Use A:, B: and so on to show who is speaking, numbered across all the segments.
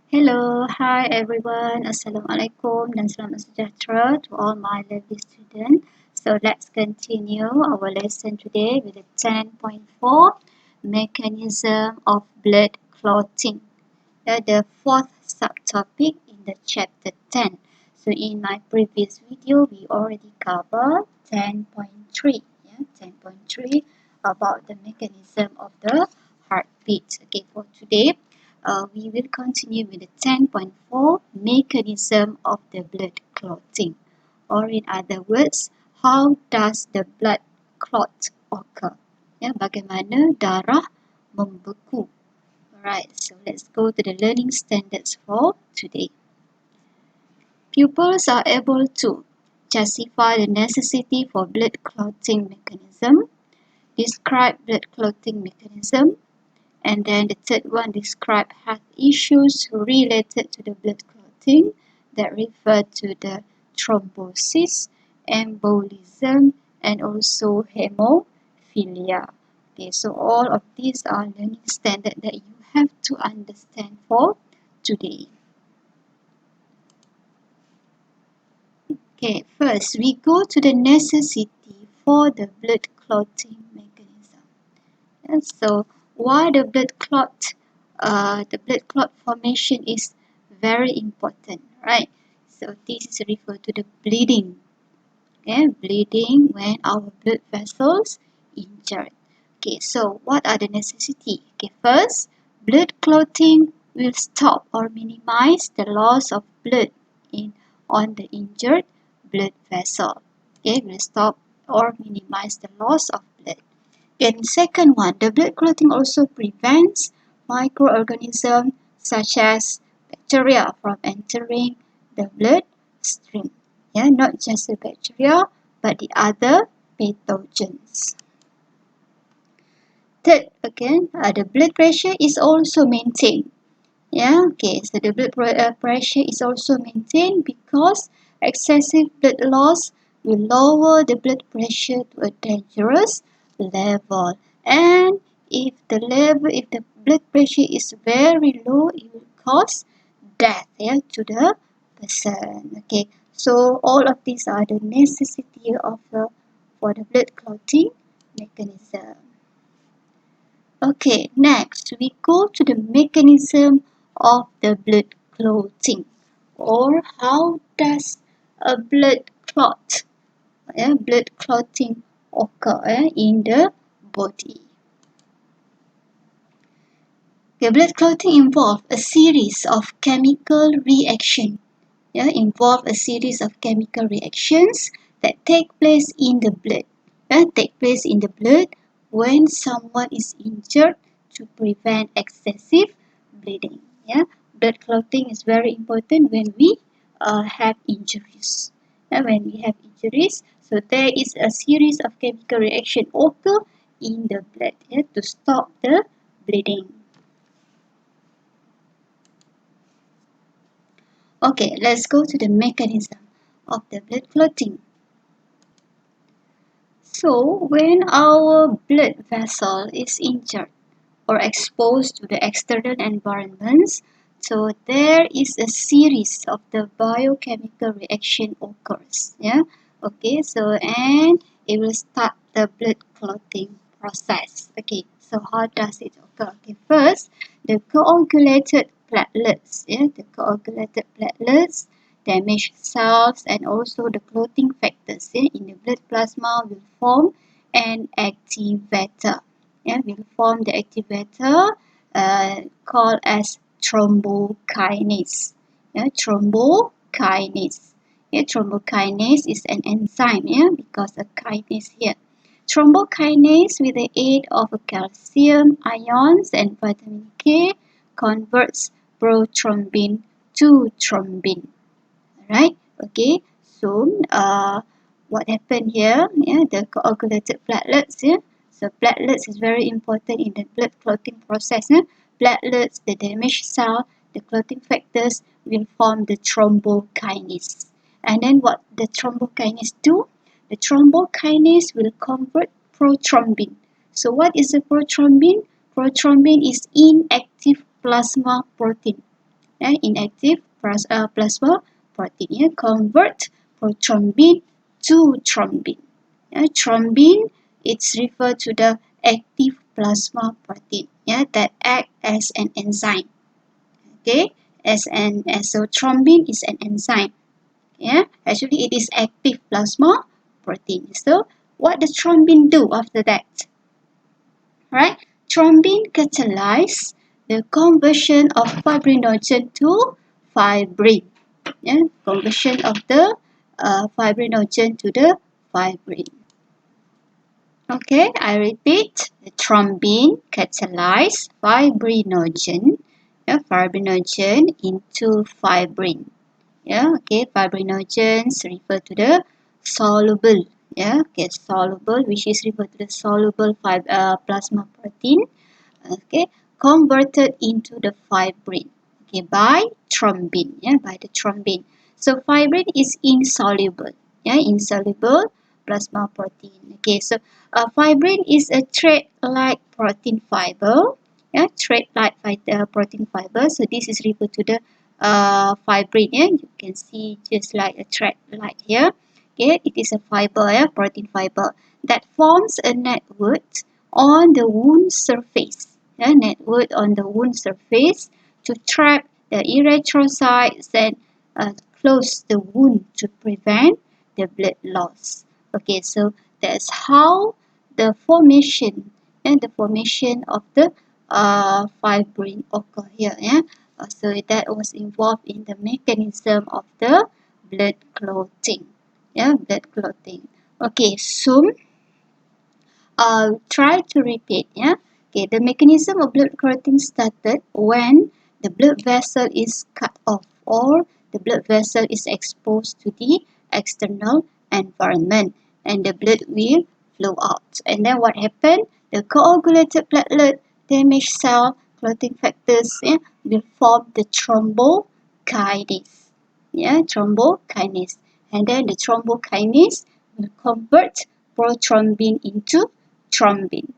A: Hello, hi everyone. Assalamualaikum dan selamat sejahtera to all my lovely students. So let's continue our lesson today with the 10.4 mechanism of blood clotting. The fourth subtopic in the chapter 10. So in my previous video, we already covered 10.3. 10.3 about the mechanism of the heartbeat. Okay, for today, we will continue with the 10.4 mechanism of the blood clotting, or in other words, how does the blood clot occur? Bagaimana darah membeku. Alright, so let's go to the learning standards for today. Pupils are able to justify the necessity for blood clotting mechanism, describe blood clotting mechanism, and then the third one, describe health issues related to the blood clotting that refer to the thrombosis, embolism, and also hemophilia. Okay, so all of these are learning standards that you have to understand for today. Okay, first we go to the necessity for the blood clotting mechanism. And so why the blood clot formation is very important, right? So this is referred to the bleeding. Okay, bleeding when our blood vessels injured. Okay, so what are the necessity? Okay, first, blood clotting will stop or minimize the loss of blood on the injured blood vessel. Okay, will stop or minimize the loss of blood. And second one, the blood clotting also prevents microorganisms such as bacteria from entering the bloodstream. Not just the bacteria, but the other pathogens. Third, again, the blood pressure is also maintained. So the blood pressure is also maintained because excessive blood loss will lower the blood pressure to a dangerous level. And if the blood pressure is very low, it will cause death to the person. Okay, so all of these are the necessity for the blood clotting mechanism. Okay, next we go to the mechanism of the blood clotting, or how does a blood clotting occur in the body. The blood clotting involves a series of chemical reactions. That take place in the blood. When someone is injured to prevent excessive bleeding. Blood clotting is very important when we have injuries. So there is a series of chemical reaction occur in the blood to stop the bleeding. Okay, let's go to the mechanism of the blood clotting. So, when our blood vessel is injured or exposed to the external environments, so there is a series of the biochemical reaction occurs. Okay, so and it will start the blood clotting process. Okay, so how does it occur? Okay, first the coagulated platelets. Damaged cells, and also the clotting factors in the blood plasma will form an activator. Will form the activator called as thrombokinase. Thrombokinase. Thrombokinase is an enzyme because a kinase here. Thrombokinase, with the aid of calcium ions and vitamin K, converts prothrombin to thrombin. Right? Okay. So, what happened here? The coagulated platelets. So, platelets is very important in the blood clotting process. Platelets, the damaged cell, the clotting factors will form the thrombokinase. And then what the thrombokinase do? The thrombokinase will convert prothrombin. So, what is a prothrombin? Prothrombin is inactive plasma protein. inactive plasma protein. Convert prothrombin to thrombin. Thrombin, it's referred to the active plasma protein that act as an enzyme. Okay, so thrombin is an enzyme. Actually it is active plasma protein. So what does thrombin do after that? Right? Thrombin catalyze the conversion of fibrinogen to fibrin. Conversion of the fibrinogen to the fibrin. Okay, I repeat. The thrombin catalyze fibrinogen into fibrin. Okay, fibrinogens refer to the soluble. Soluble, which is referred to the soluble plasma protein. Okay, converted into the fibrin. Okay, by thrombin. By the thrombin. So fibrin is insoluble. Insoluble plasma protein. Okay, so fibrin is a thread-like protein fiber. Thread-like protein fiber. So this is referred to the fibrin. You can see just like a thread like here. Okay, it is a fiber, protein fiber that forms a network on the wound surface. Network on the wound surface to trap the erythrocytes and close the wound to prevent the blood loss. Okay, so that's how the formation of the fibrin occur here. So that was involved in the mechanism of the blood clotting. Blood clotting. Okay, so try to repeat. Okay, the mechanism of blood clotting started when the blood vessel is cut off or the blood vessel is exposed to the external environment and the blood will flow out. And then what happened? The coagulated platelet damage cell clotting factors will form the thrombokinase. Thrombokinase. And then the thrombokinase will convert prothrombin into thrombin.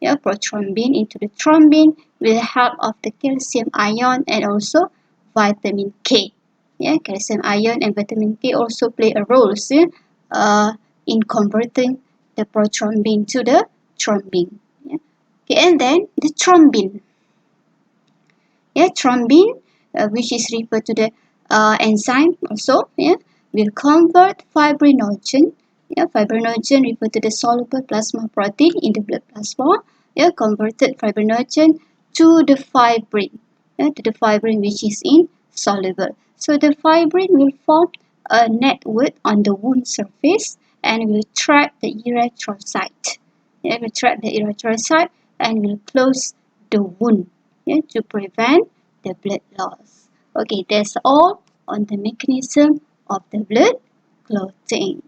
A: Prothrombin into the thrombin with the help of the calcium ion and also vitamin K. Calcium ion and vitamin K also play a role in converting the prothrombin to the thrombin. Okay, and then the thrombin. Thrombin, which is referred to the enzyme also, will convert fibrinogen. Fibrinogen refer to the soluble plasma protein in the blood plasma. Converted fibrinogen to the fibrin. To the fibrin which is insoluble. So the fibrin will form a network on the wound surface and will trap the erythrocyte. Will trap the erythrocyte and will close the wound to prevent the blood loss. Okay, that's all on the mechanism of the blood clotting.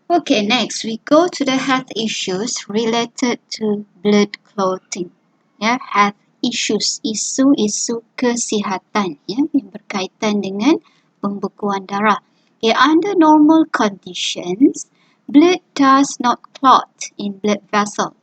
A: Okay, next we go to the health issues related to blood clotting. Health issues, isu-isu kesihatan yang berkaitan dengan pembekuan darah. Okay, under normal conditions, blood does not clot in blood vessel.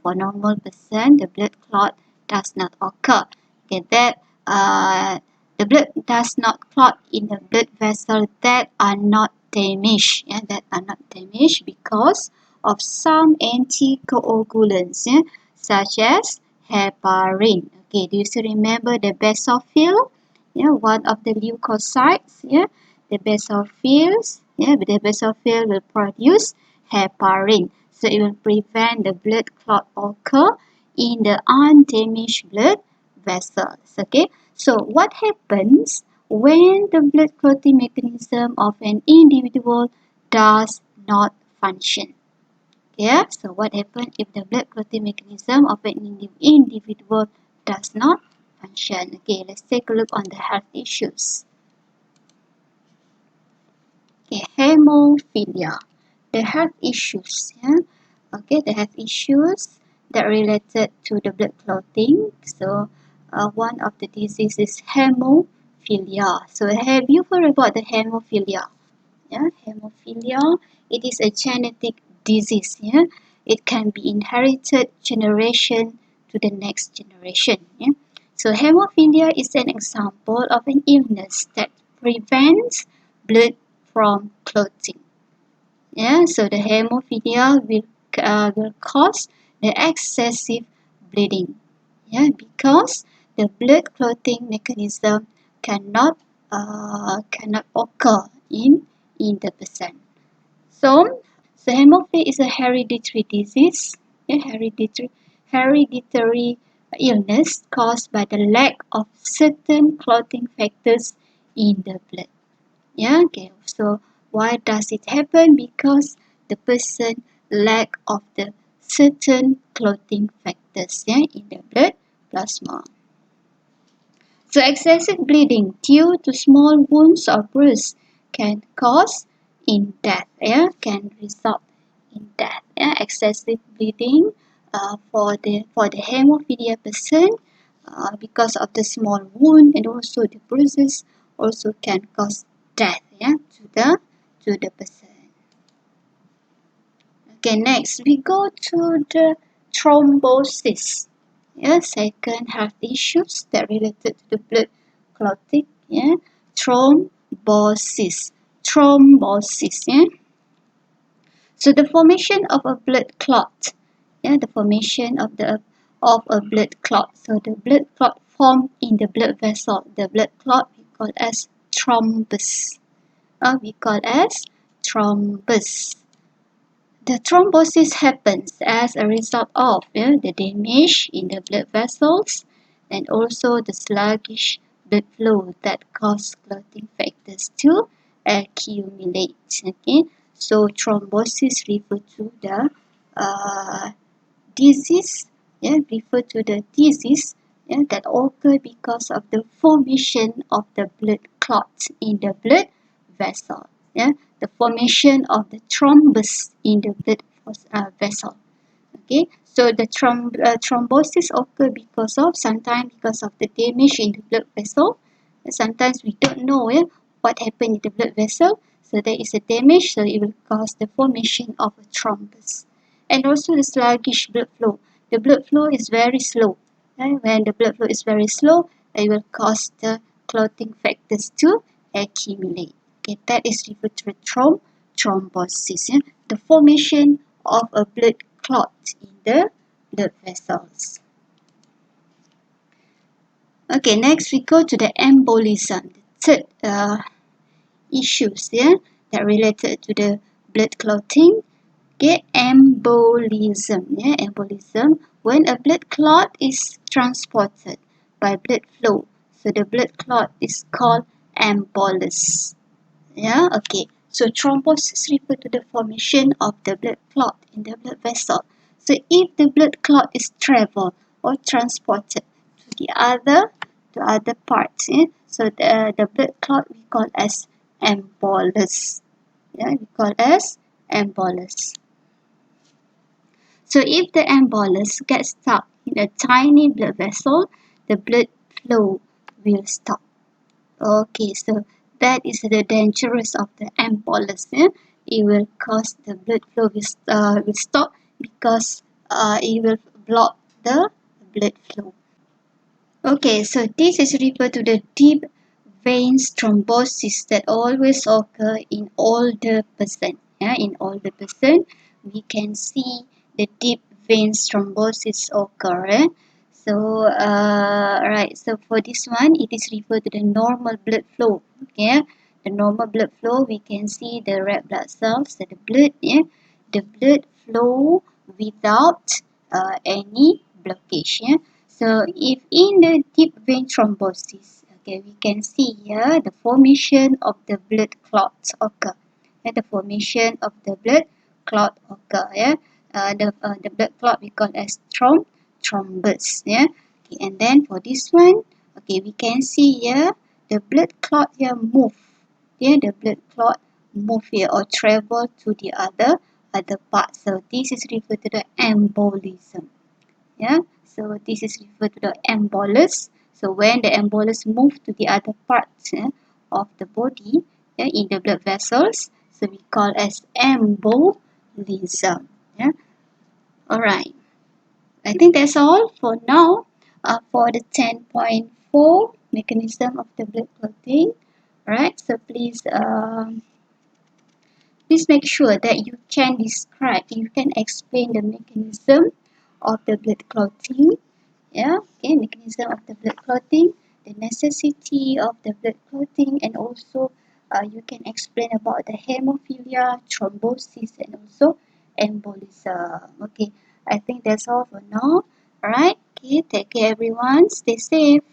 A: For normal person, the blood clot does not occur. Okay, the blood does not clot in the blood vessel that are not damaged. That are not damaged because of some anticoagulants, such as heparin. Okay, do you still remember the basophil? One of the leukocytes. The basophil will produce heparin. So it will prevent the blood clot occur in the undamaged blood vessels. Okay, so what happens when the blood clotting mechanism of an individual does not function? So what happens if the blood clotting mechanism of an individual does not function? Okay, let's take a look on the health issues. Okay, hemophilia. The health issues. Okay, the health issues that related to the blood clotting. So, one of the diseases is hemophilia. So, have you heard about the hemophilia? Hemophilia. It is a genetic disease. It can be inherited generation to the next generation. Yeah? So hemophilia is an example of an illness that prevents blood from clotting. Yeah, so the hemophilia will cause the excessive bleeding. Yeah, because the blood clotting mechanism cannot cannot occur in the person. So hemophilia is a hereditary disease, a hereditary illness caused by the lack of certain clotting factors in the blood. Yeah, okay. So why does it happen? Because the person lack of the certain clotting factors, yeah, in the blood plasma. So excessive bleeding due to small wounds or bruises can cause in death, yeah, can result in death. Yeah, excessive bleeding for the hemophilia person because of the small wound and also the bruises also can cause death, yeah, to the person. Okay, next we go to the thrombosis. Yeah, second health issues that related to the blood clotting. Yeah, thrombosis. Thrombosis. Yeah. So the formation of a blood clot. Yeah, the formation of a blood clot. So the blood clot formed in the blood vessel. The blood clot we call as thrombus. We call as thrombus. The thrombosis happens as a result of the damage in the blood vessels and also the sluggish blood flow that cause clotting factors to accumulate. Okay, so thrombosis refer to the uh, disease, refer to the disease that occur because of the formation of the blood clots in the blood vessel. Yeah, the formation of the thrombus in the blood vessel. Okay, so the thrombosis occur sometimes because of the damage in the blood vessel. And sometimes we don't know what happened in the blood vessel. So there is a damage, so it will cause the formation of a thrombus. And also the sluggish blood flow. The blood flow is very slow. When the blood flow is very slow, it will cause the clotting factors to accumulate. Okay, that is referred to thrombosis. Yeah? The formation of a blood clot in the blood vessels. Okay, next we go to the embolism. The third issues that related to the blood clotting. Okay, embolism. Yeah, embolism. When a blood clot is transported by blood flow, so the blood clot is called embolus. Yeah, okay. So thrombosis refers to the formation of the blood clot in the blood vessel. So if the blood clot is traveled or transported to other parts, so the blood clot we call as embolus. Yeah, we call as embolus. So if the embolus gets stuck in a tiny blood vessel, the blood flow will stop. Okay, so that is the dangerous of the embolus. It will cause the blood flow will stop because it will block the blood flow. Okay, so this is referred to the deep veins thrombosis that always occur in older person. Yeah, in older person, we can see the deep veins thrombosis occur. So, right. So for this one, it is referred to the normal blood flow. Okay, the normal blood flow, we can see the red blood cells, the blood. Yeah, the blood flow without any blockage. Yeah. So if in the deep vein thrombosis, okay, we can see here the formation of the blood clots occur. The formation of the blood clot occur. Yeah, the blood clot we call as thrombus. Yeah, okay, and then for this one, okay, we can see here the blood clot here move. Yeah, the blood clot move here or travel to the other part. So this is referred to the embolism. Yeah, so this is referred to the embolus. So when the embolus move to the other parts of the body in the blood vessels, so we call as embolism. Yeah, all right. I think that's all for now. For the 10.4 mechanism of the blood clotting. Alright, so please make sure that you can describe, you can explain the mechanism of the blood clotting. Yeah, okay, mechanism of the blood clotting, the necessity of the blood clotting, and also you can explain about the hemophilia, thrombosis, and also embolism. Okay, I think that's all for now. Alright, okay, take care everyone, stay safe.